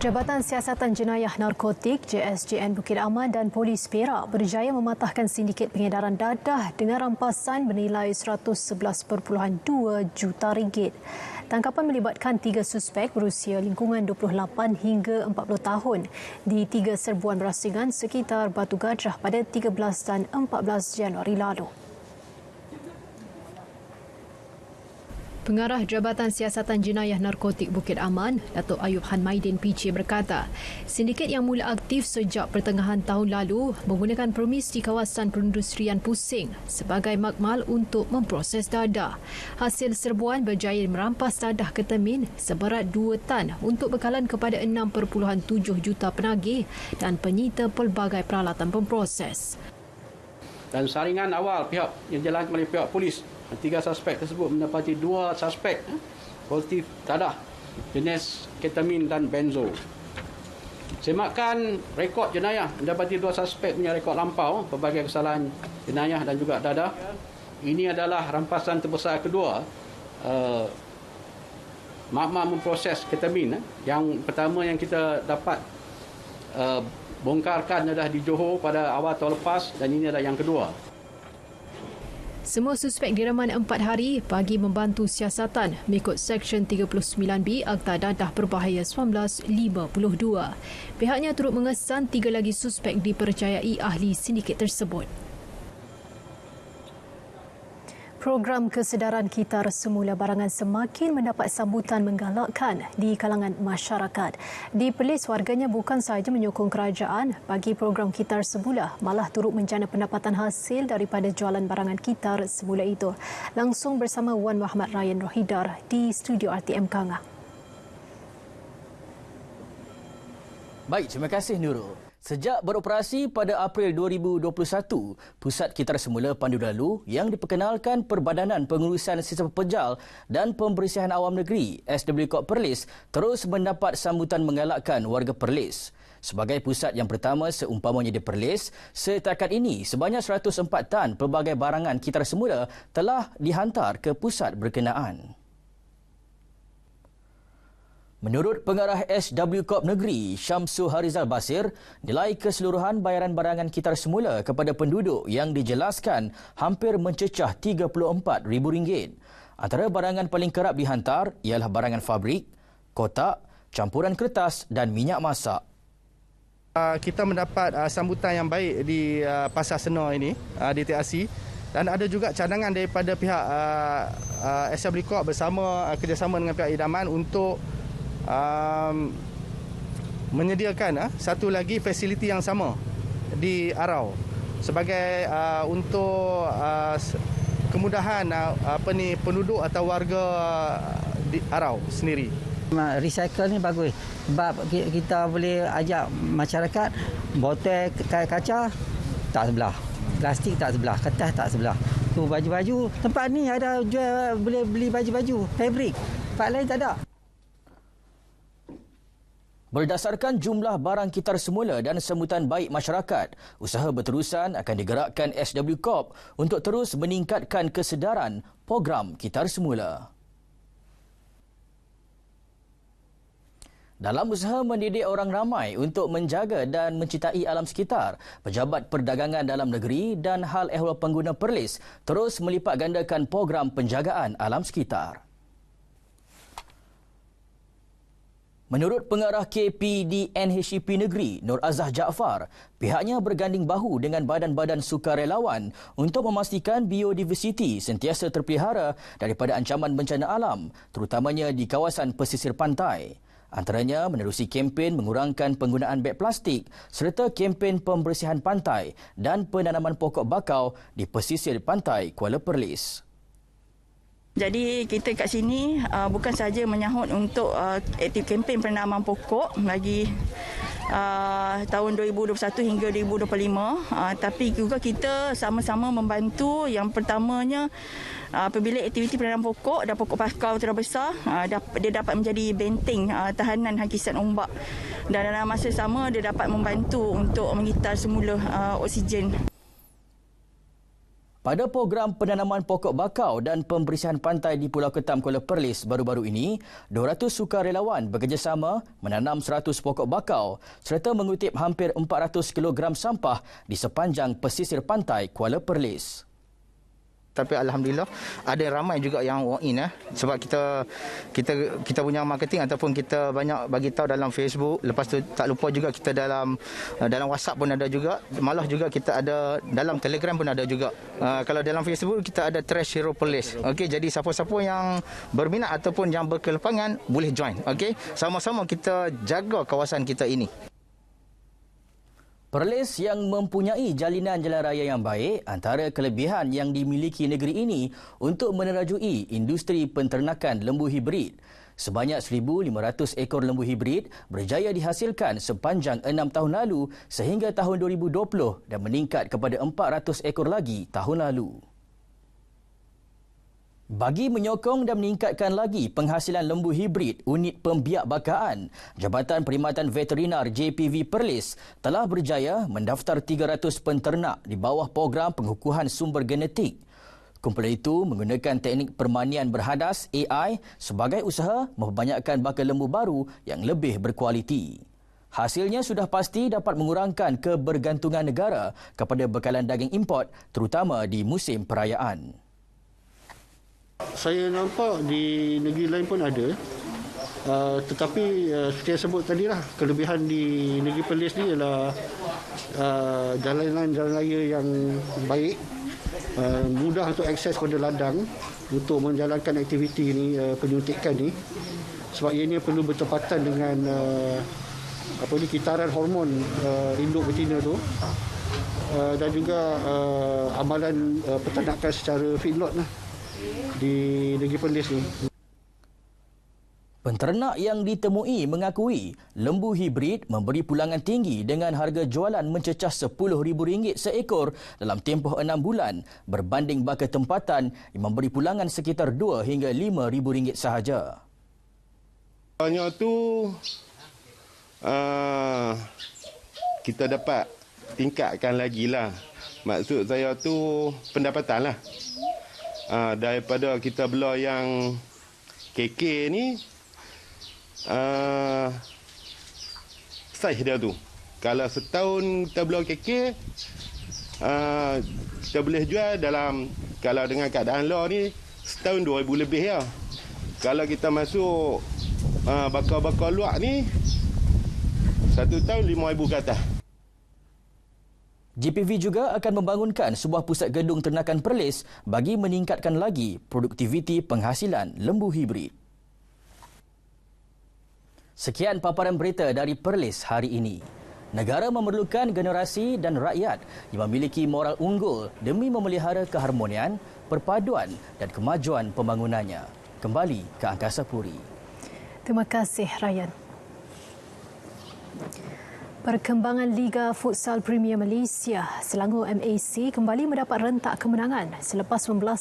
Jabatan Siasatan Jenayah Narkotik JSJN Bukit Aman dan Polis Perak berjaya mematahkan sindiket pengedaran dadah dengan rampasan bernilai RM111.2 juta. Tangkapan melibatkan 3 suspek berusia lingkungan 28 hingga 40 tahun di 3 serbuan berasingan sekitar Batu Gajah pada 13 dan 14 Januari lalu. Pengarah Jabatan Siasatan Jenayah Narkotik Bukit Aman, Datuk Ayub Hanmaidin PC berkata, sindiket yang mula aktif sejak pertengahan tahun lalu menggunakan permis di kawasan perindustrian Pusing sebagai makmal untuk memproses dadah. Hasil serbuan berjaya merampas dadah ketamin seberat 2 tan untuk bekalan kepada 6.7 juta penagih dan penyita pelbagai peralatan pemproses. Dan saringan awal pihak yang dijalankan oleh pihak polis, 3 suspek tersebut mendapati 2 suspek positif dadah jenis ketamin dan benzo. Semakan rekod jenayah, mendapati 2 suspek punya rekod lampau pelbagai kesalahan jenayah dan juga dadah. Ini adalah rampasan terbesar kedua makmal memproses ketamin. Yang pertama yang kita dapat bongkarkan adalah di Johor pada awal tahun lepas dan ini adalah yang kedua. Semua suspek direman 4 hari bagi membantu siasatan mengikut Seksyen 39B Akta Dadah Berbahaya 1952. Pihaknya turut mengesan 3 lagi suspek dipercayai ahli sindiket tersebut. Program kesedaran kitar semula barangan semakin mendapat sambutan menggalakkan di kalangan masyarakat. Di Perlis, warganya bukan sahaja menyokong kerajaan bagi program kitar semula, malah turut menjana pendapatan hasil daripada jualan barangan kitar semula itu. Langsung bersama Wan Muhammad Ryan Rohidar di studio RTM Kanga. Baik, terima kasih Nurul. Sejak beroperasi pada April 2021, Pusat Kitar Semula Pandu Dalu yang diperkenalkan Perbadanan Pengurusan Sistem Pejal dan Pembersihan Awam Negeri SW Corp Perlis terus mendapat sambutan menggalakkan warga Perlis. Sebagai pusat yang pertama seumpamanya di Perlis, setakat ini sebanyak 104 tan pelbagai barangan kitar semula telah dihantar ke pusat berkenaan. Menurut Pengarah SW Corp Negeri Syamsul Harizal Basir, nilai keseluruhan bayaran barangan kitar semula kepada penduduk yang dijelaskan hampir mencecah RM34,000. Antara barangan paling kerap dihantar ialah barangan fabrik, kotak, campuran kertas dan minyak masak. Kita mendapat sambutan yang baik di Pasar Sena ini, di TRC. Dan ada juga cadangan daripada pihak SW Corp bersama kerjasama dengan pihak idaman untuk menyediakan satu lagi fasiliti yang sama di Arau sebagai untuk kemudahan penduduk atau warga di Arau sendiri. Recycle ni bagus sebab kita boleh ajak masyarakat botol kaca tak sebelah, plastik tak sebelah, kertas tak sebelah. Tu baju-baju tempat ni ada jual, boleh beli baju-baju fabrik, tempat lain tak ada. Berdasarkan jumlah barang kitar semula dan sambutan baik masyarakat, usaha berterusan akan digerakkan SW Corp untuk terus meningkatkan kesedaran program kitar semula. Dalam usaha mendidik orang ramai untuk menjaga dan mencintai alam sekitar, Pejabat Perdagangan Dalam Negeri dan Hal Ehwal Pengguna Perlis terus melipat gandakan program penjagaan alam sekitar. Menurut Pengarah KPDNHCP Negeri, Nur Azah Jaafar, pihaknya berganding bahu dengan badan-badan sukarelawan untuk memastikan biodiversiti sentiasa terpelihara daripada ancaman bencana alam, terutamanya di kawasan pesisir pantai. Antaranya menerusi kempen mengurangkan penggunaan beg plastik serta kempen pembersihan pantai dan penanaman pokok bakau di pesisir pantai Kuala Perlis. Jadi kita kat sini bukan sahaja menyahut untuk aktif kempen penanaman pokok bagi tahun 2021 hingga 2025, tapi juga kita sama-sama membantu. Yang pertamanya, apabila aktiviti penanaman pokok dan pokok bakau terlalu besar, dia dapat menjadi benteng tahanan hangkisan ombak, dan dalam masa sama dia dapat membantu untuk mengitar semula oksigen. Pada program penanaman pokok bakau dan pembersihan pantai di Pulau Ketam, Kuala Perlis baru-baru ini, 200 sukarelawan bekerjasama menanam 100 pokok bakau serta mengutip hampir 400 kilogram sampah di sepanjang pesisir pantai Kuala Perlis. Tapi alhamdulillah ada ramai juga yang walk in sebab kita punya marketing ataupun kita banyak bagi tahu dalam Facebook. Lepas tu tak lupa juga kita dalam WhatsApp pun ada juga, malah juga kita ada dalam Telegram pun ada juga. Kalau dalam Facebook kita ada Trash Hero Police. Okey, jadi siapa-siapa yang berminat ataupun yang berkelapangan boleh join. Okey, sama-sama kita jaga kawasan kita ini. Perlis yang mempunyai jalinan jalan raya yang baik antara kelebihan yang dimiliki negeri ini untuk menerajui industri penternakan lembu hibrid. Sebanyak 1,500 ekor lembu hibrid berjaya dihasilkan sepanjang 6 tahun lalu sehingga tahun 2020 dan meningkat kepada 400 ekor lagi tahun lalu. Bagi menyokong dan meningkatkan lagi penghasilan lembu hibrid unit pembiakbakaan, Jabatan Perkhidmatan Veterinar JPV Perlis telah berjaya mendaftar 300 penternak di bawah program pengukuhan sumber genetik. Kumpulan itu menggunakan teknik permanian berhadas AI sebagai usaha memperbanyakkan bakal lembu baru yang lebih berkualiti. Hasilnya sudah pasti dapat mengurangkan kebergantungan negara kepada bekalan daging import terutama di musim perayaan. Saya nampak di negeri lain pun ada, tetapi seperti yang sebut tadi lah, kelebihan di negeri Perlis ni ialah jalan raya yang baik, mudah untuk akses pada ladang untuk menjalankan aktiviti ni, penyuntikan ni, sebab ianya perlu bertepatan dengan kitaran hormon induk betina tu, dan juga amalan peternakan secara feedlot lah di negeri Perlis ni. Penternak yang ditemui mengakui lembu hibrid memberi pulangan tinggi dengan harga jualan mencecah RM10,000 seekor dalam tempoh 6 bulan berbanding bakal tempatan yang memberi pulangan sekitar RM2 hingga RM5,000 sahaja. Hanya tu kita dapat tingkatkan lagi lah. Maksud saya tu pendapatan lah. Daripada kita belah yang KK ni, saiz dia tu. Kalau setahun kita belah KK, kita boleh jual dalam, kalau dengan keadaan law ni, setahun 2,000 lebih ya. Kalau kita masuk bakal-bakal luar ni, satu tahun 5,000 ke atas. JPV juga akan membangunkan sebuah pusat gedung ternakan Perlis bagi meningkatkan lagi produktiviti penghasilan lembu hibrid. Sekian paparan berita dari Perlis hari ini. Negara memerlukan generasi dan rakyat yang memiliki moral unggul demi memelihara keharmonian, perpaduan dan kemajuan pembangunannya. Kembali ke Angkasa Puri. Terima kasih, Ryan. Perkembangan Liga Futsal Premier Malaysia, Selangor MAC kembali mendapat rentak kemenangan selepas membelasa